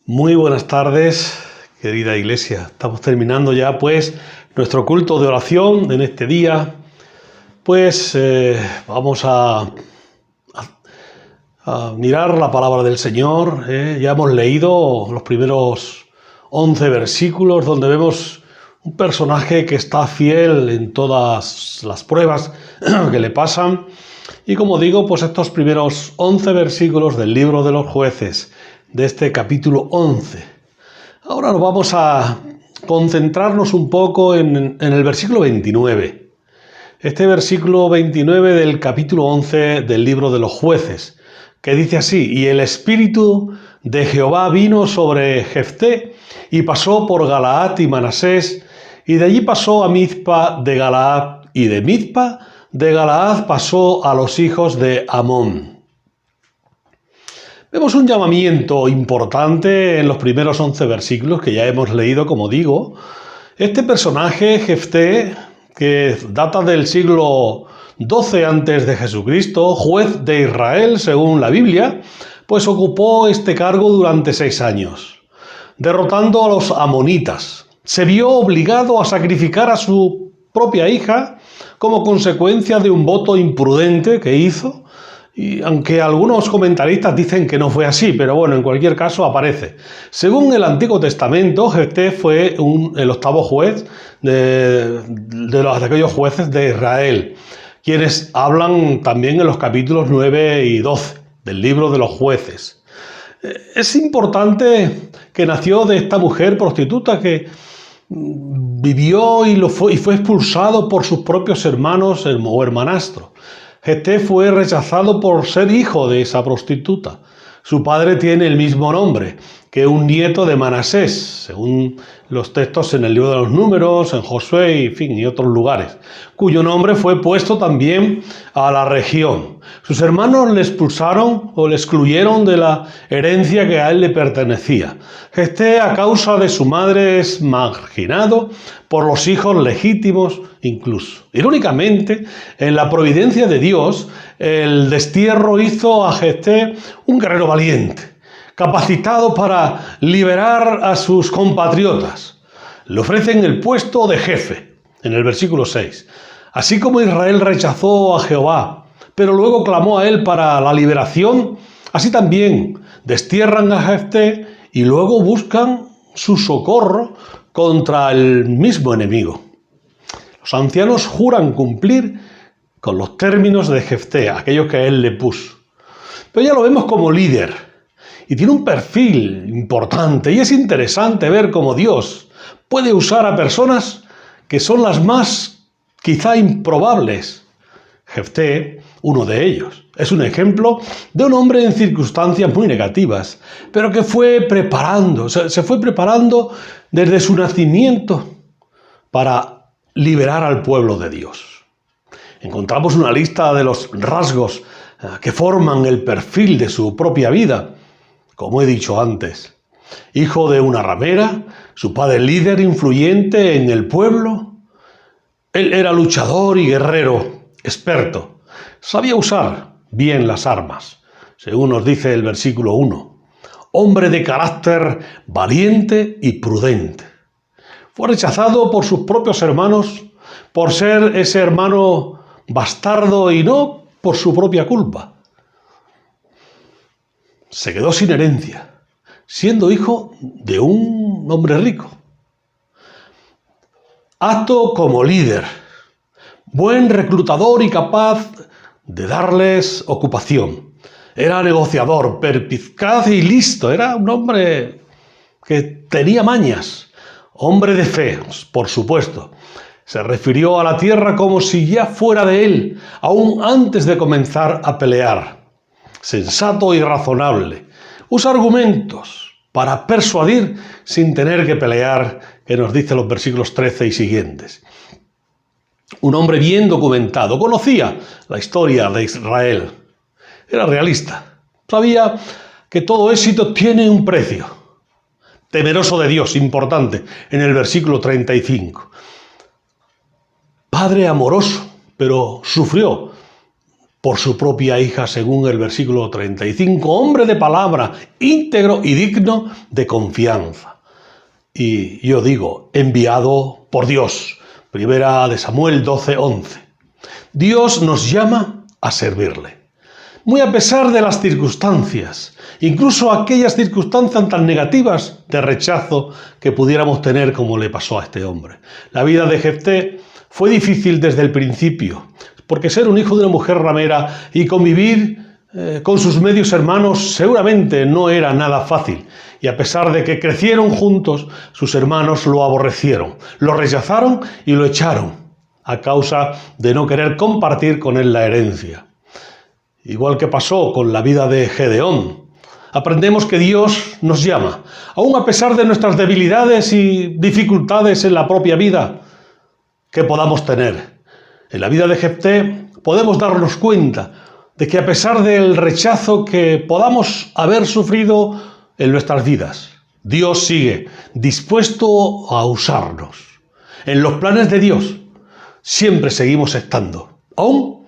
Muy buenas tardes, querida iglesia. Estamos terminando ya pues nuestro culto de oración en este día. Vamos a mirar la palabra del Señor. Ya hemos leído los primeros 11 versículos donde vemos un personaje que está fiel en todas las pruebas que le pasan. Y como digo, pues estos primeros 11 versículos del libro de los jueces, de este capítulo 11. Ahora nos vamos a concentrarnos un poco en el versículo 29. Este versículo 29 del capítulo 11 del libro de los jueces, que dice así: y el espíritu de Jehová vino sobre Jefté, y pasó por Galaad y Manasés, y de allí pasó a Mizpa de Galaad, y de Mizpa de Galaad pasó a los hijos de Amón. Vemos un llamamiento importante en los primeros 11 versículos que ya hemos leído, como digo. Este personaje, Jefté, que data del siglo XII antes de Jesucristo, juez de Israel según la Biblia, pues ocupó este cargo durante 6 años, derrotando a los amonitas. Se vio obligado a sacrificar a su propia hija como consecuencia de un voto imprudente que hizo. Y aunque algunos comentaristas dicen que no fue así, pero bueno, en cualquier caso aparece. Según el Antiguo Testamento, Jefté fue el octavo juez de aquellos jueces de Israel, quienes hablan también en los capítulos 9 y 12 del libro de los jueces. Es importante que nació de esta mujer prostituta que vivió y fue expulsado por sus propios hermanos o hermanastros. Jefté fue rechazado por ser hijo de esa prostituta. Su padre tiene el mismo nombre que un nieto de Manasés, según los textos en el libro de los Números, en Josué, y otros lugares, cuyo nombre fue puesto también a la región. Sus hermanos le expulsaron o le excluyeron de la herencia que a él le pertenecía. Jefté, a causa de su madre, es marginado por los hijos legítimos incluso. Irónicamente, en la providencia de Dios, el destierro hizo a Jefté un guerrero valiente, capacitado para liberar a sus compatriotas. Le ofrecen el puesto de jefe, en el versículo 6. Así como Israel rechazó a Jehová, pero luego clamó a él para la liberación, así también destierran a Jefté y luego buscan su socorro contra el mismo enemigo. Los ancianos juran cumplir con los términos de Jefté, aquellos que él le puso. Pero ya lo vemos como líder y tiene un perfil importante, y es interesante ver cómo Dios puede usar a personas que son las más quizá improbables. Jefté, uno de ellos, es un ejemplo de un hombre en circunstancias muy negativas, pero que se fue preparando desde su nacimiento para liberar al pueblo de Dios. Encontramos una lista de los rasgos que forman el perfil de su propia vida. Como he dicho antes, hijo de una ramera, su padre líder influyente en el pueblo. Él era luchador y guerrero, experto. Sabía usar bien las armas, según nos dice el versículo 1. Hombre de carácter valiente y prudente. Fue rechazado por sus propios hermanos por ser ese hermano bastardo y no por su propia culpa. Se quedó sin herencia, siendo hijo de un hombre rico. Apto como líder, buen reclutador y capaz de darles ocupación. Era negociador, perspicaz y listo. Era un hombre que tenía mañas. Hombre de fe, por supuesto. Se refirió a la tierra como si ya fuera de él, aún antes de comenzar a pelear. Sensato y razonable. Usa argumentos para persuadir sin tener que pelear, que nos dice los versículos 13 y siguientes. Un hombre bien documentado, conocía la historia de Israel. Era realista. Sabía que todo éxito tiene un precio. Temeroso de Dios, importante, en el versículo 35. Padre amoroso, pero sufrió por su propia hija, según el versículo 35, hombre de palabra, íntegro y digno de confianza. Y yo digo, enviado por Dios. Primera de Samuel 12:11. Dios nos llama a servirle. Muy a pesar de las circunstancias, incluso aquellas circunstancias tan negativas de rechazo que pudiéramos tener como le pasó a este hombre. La vida de Jefté fue difícil desde el principio, porque ser un hijo de una mujer ramera y convivir con sus medios hermanos seguramente no era nada fácil. Y a pesar de que crecieron juntos, sus hermanos lo aborrecieron, lo rechazaron y lo echaron a causa de no querer compartir con él la herencia. Igual que pasó con la vida de Gedeón, aprendemos que Dios nos llama, aun a pesar de nuestras debilidades y dificultades en la propia vida que podamos tener. En la vida de Jefté podemos darnos cuenta de que a pesar del rechazo que podamos haber sufrido en nuestras vidas, Dios sigue dispuesto a usarnos. En los planes de Dios siempre seguimos estando, aun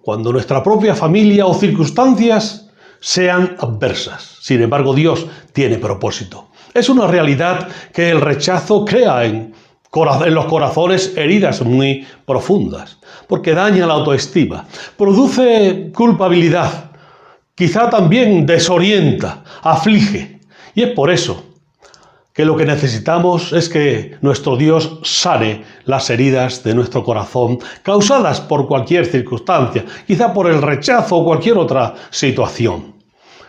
cuando nuestra propia familia o circunstancias sean adversas. Sin embargo, Dios tiene propósito. Es una realidad que el rechazo crea en los corazones heridas muy profundas, porque daña la autoestima, produce culpabilidad, quizá también desorienta, aflige. Y es por eso que lo que necesitamos es que nuestro Dios sane las heridas de nuestro corazón causadas por cualquier circunstancia, quizá por el rechazo o cualquier otra situación.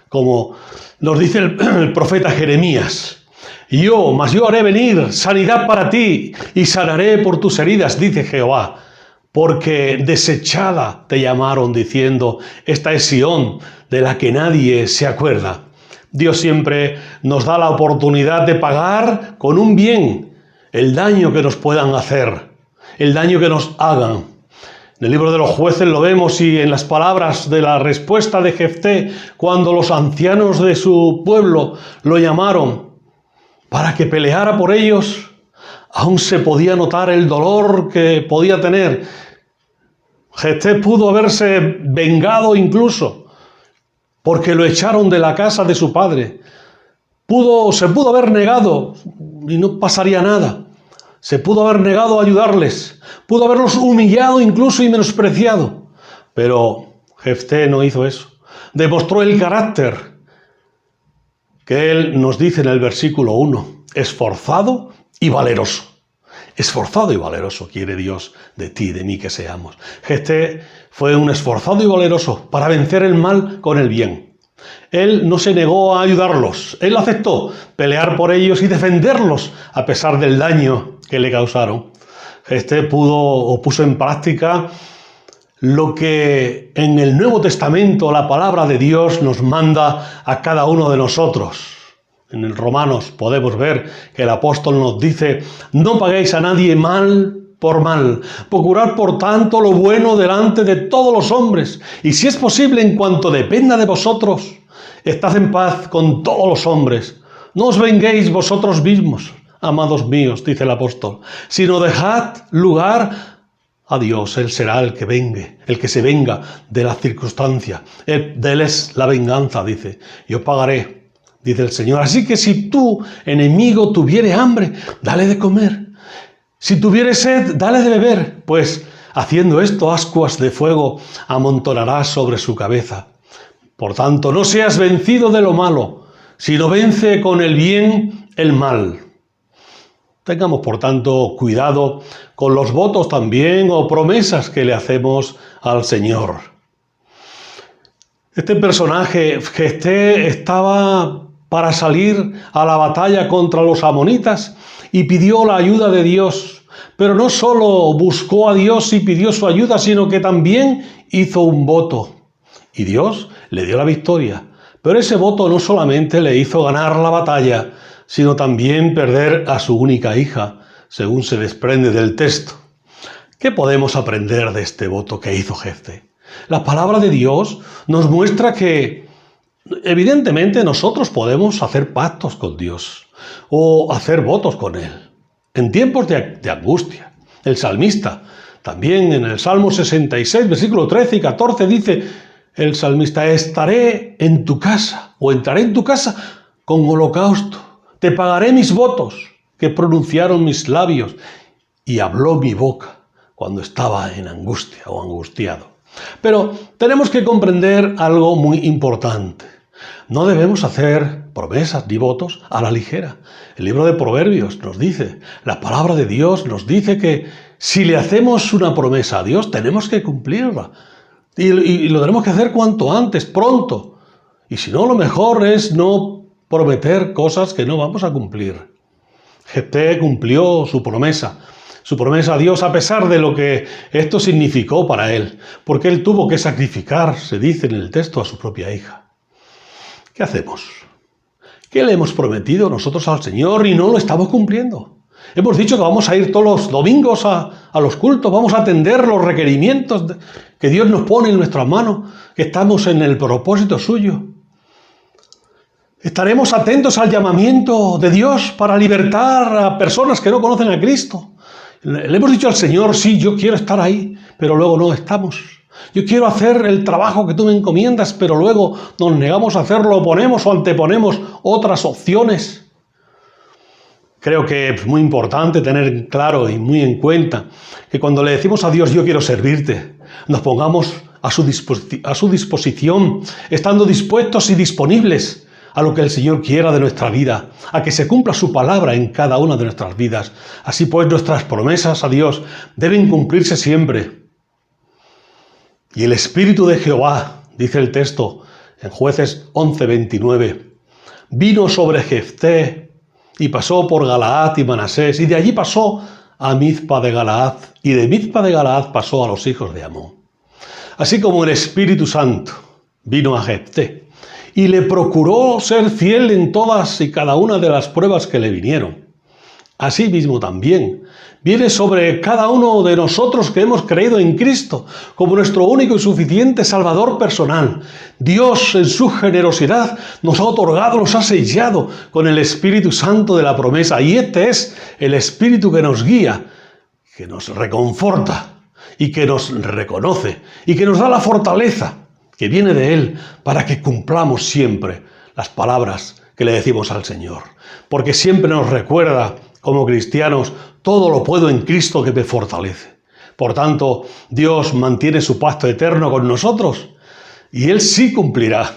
Como nos dice el profeta Jeremías, mas yo haré venir sanidad para ti y sanaré por tus heridas, dice Jehová, porque desechada te llamaron diciendo, esta es Sión, de la que nadie se acuerda. Dios siempre nos da la oportunidad de pagar con un bien el daño que nos puedan hacer, el daño que nos hagan. En el libro de los jueces lo vemos y en las palabras de la respuesta de Jefté, cuando los ancianos de su pueblo lo llamaron para que peleara por ellos, aún se podía notar el dolor que podía tener. Jefté pudo haberse vengado incluso, porque lo echaron de la casa de su padre. Se pudo haber negado y no pasaría nada. Se pudo haber negado a ayudarles. Pudo haberlos humillado incluso y menospreciado. Pero Jefté no hizo eso. Demostró el carácter que él nos dice en el versículo 1. Esforzado y valeroso. Esforzado y valeroso quiere Dios de ti y de mí que seamos. Jefté fue un esforzado y valeroso para vencer el mal con el bien. Él no se negó a ayudarlos. Él aceptó pelear por ellos y defenderlos a pesar del daño que le causaron. Jefté puso en práctica lo que en el Nuevo Testamento la palabra de Dios nos manda a cada uno de nosotros. En el Romanos podemos ver que el apóstol nos dice, no paguéis a nadie mal por mal, procurad por tanto lo bueno delante de todos los hombres, y si es posible en cuanto dependa de vosotros, estad en paz con todos los hombres. No os venguéis vosotros mismos, amados míos, dice el apóstol, sino dejad lugar a Dios. Él será el que se venga de la circunstancia. De él es la venganza, dice, yo pagaré. Dice el Señor, así que si tu enemigo tuviere hambre, dale de comer. Si tuviere sed, dale de beber, pues haciendo esto, ascuas de fuego amontonarás sobre su cabeza. Por tanto, no seas vencido de lo malo, sino vence con el bien el mal. Tengamos, por tanto, cuidado con los votos también o promesas que le hacemos al Señor. Este personaje, Jefté, estaba para salir a la batalla contra los amonitas y pidió la ayuda de Dios. Pero no solo buscó a Dios y pidió su ayuda, sino que también hizo un voto. Y Dios le dio la victoria. Pero ese voto no solamente le hizo ganar la batalla, sino también perder a su única hija, según se desprende del texto. ¿Qué podemos aprender de este voto que hizo Jefté? La palabra de Dios nos muestra que evidentemente nosotros podemos hacer pactos con Dios o hacer votos con Él en tiempos de angustia. El salmista También en el Salmo 66, versículo 13 y 14 dice el salmista: estaré en tu casa o entraré en tu casa con holocausto. Te pagaré mis votos que pronunciaron mis labios y habló mi boca cuando estaba en angustia o angustiado. Pero tenemos que comprender algo muy importante. No debemos hacer promesas ni votos a la ligera. El libro de Proverbios nos dice, la palabra de Dios nos dice que si le hacemos una promesa a Dios, tenemos que cumplirla. Y lo tenemos que hacer cuanto antes, pronto. Y si no, lo mejor es no prometer cosas que no vamos a cumplir. Jefté cumplió su promesa a Dios a pesar de lo que esto significó para él, porque él tuvo que sacrificar, se dice en el texto, a su propia hija. ¿Qué hacemos? ¿Qué le hemos prometido nosotros al Señor y no lo estamos cumpliendo? Hemos dicho que vamos a ir todos los domingos a los cultos, vamos a atender los requerimientos que Dios nos pone en nuestras manos, que estamos en el propósito suyo. ¿Estaremos atentos al llamamiento de Dios para libertar a personas que no conocen a Cristo? Le hemos dicho al Señor, sí, yo quiero estar ahí, pero luego no estamos. Yo quiero hacer el trabajo que tú me encomiendas, pero luego nos negamos a hacerlo, ponemos o anteponemos otras opciones. Creo que es muy importante tener claro y muy en cuenta que cuando le decimos a Dios, yo quiero servirte, nos pongamos a su disposición, estando dispuestos y disponibles a lo que el Señor quiera de nuestra vida, a que se cumpla su palabra en cada una de nuestras vidas. Así pues, nuestras promesas a Dios deben cumplirse siempre. Y el Espíritu de Jehová, dice el texto en Jueces 11:29, vino sobre Jefté y pasó por Galaad y Manasés, y de allí pasó a Mizpa de Galaad, y de Mizpa de Galaad pasó a los hijos de Amón. Así como el Espíritu Santo vino a Jefté y le procuró ser fiel en todas y cada una de las pruebas que le vinieron, así mismo también viene sobre cada uno de nosotros que hemos creído en Cristo como nuestro único y suficiente Salvador personal. Dios, en su generosidad, nos ha otorgado, nos ha sellado con el Espíritu Santo de la promesa. Y este es el Espíritu que nos guía, que nos reconforta y que nos reconoce y que nos da la fortaleza que viene de Él para que cumplamos siempre las palabras que le decimos al Señor. Porque siempre nos recuerda, como cristianos, todo lo puedo en Cristo que me fortalece. Por tanto, Dios mantiene su pacto eterno con nosotros y Él sí cumplirá.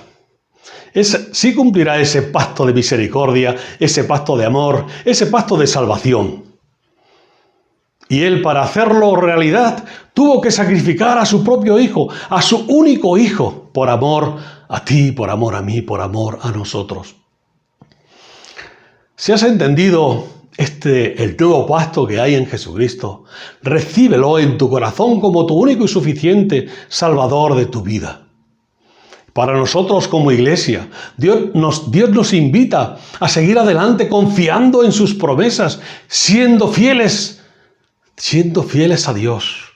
Sí cumplirá ese pacto de misericordia, ese pacto de amor, ese pacto de salvación. Y Él, para hacerlo realidad, tuvo que sacrificar a su propio Hijo, a su único Hijo, por amor a ti, por amor a mí, por amor a nosotros. Si has entendido el nuevo pacto que hay en Jesucristo, recíbelo en tu corazón como tu único y suficiente Salvador de tu vida. Para nosotros como iglesia, Dios nos invita a seguir adelante confiando en sus promesas, siendo fieles a Dios,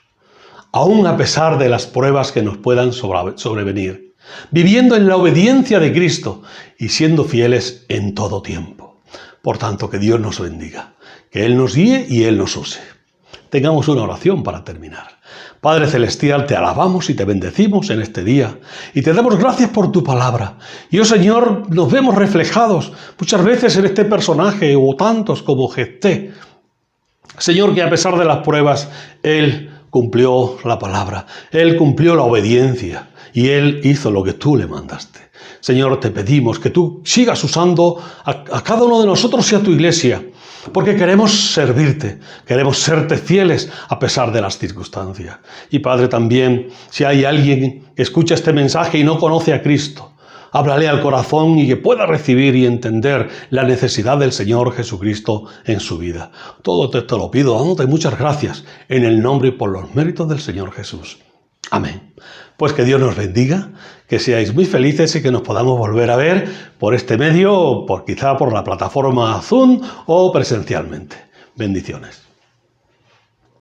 aun a pesar de las pruebas que nos puedan sobrevenir, viviendo en la obediencia de Cristo y siendo fieles en todo tiempo. Por tanto, que Dios nos bendiga, que Él nos guíe y Él nos use. Tengamos una oración para terminar. Padre Celestial, te alabamos y te bendecimos en este día y te damos gracias por tu palabra. Y, oh Señor, nos vemos reflejados muchas veces en este personaje o tantos como Jefté. Señor, que a pesar de las pruebas, Él cumplió la palabra, Él cumplió la obediencia y Él hizo lo que tú le mandaste. Señor, te pedimos que tú sigas usando a cada uno de nosotros y a tu iglesia, porque queremos servirte, queremos serte fieles a pesar de las circunstancias. Y Padre, también, si hay alguien que escucha este mensaje y no conoce a Cristo, háblale al corazón y que pueda recibir y entender la necesidad del Señor Jesucristo en su vida. Todo te lo pido, dándote muchas gracias, en el nombre y por los méritos del Señor Jesús. Amén. Pues que Dios nos bendiga, que seáis muy felices y que nos podamos volver a ver por este medio, quizá por la plataforma Zoom o presencialmente. Bendiciones.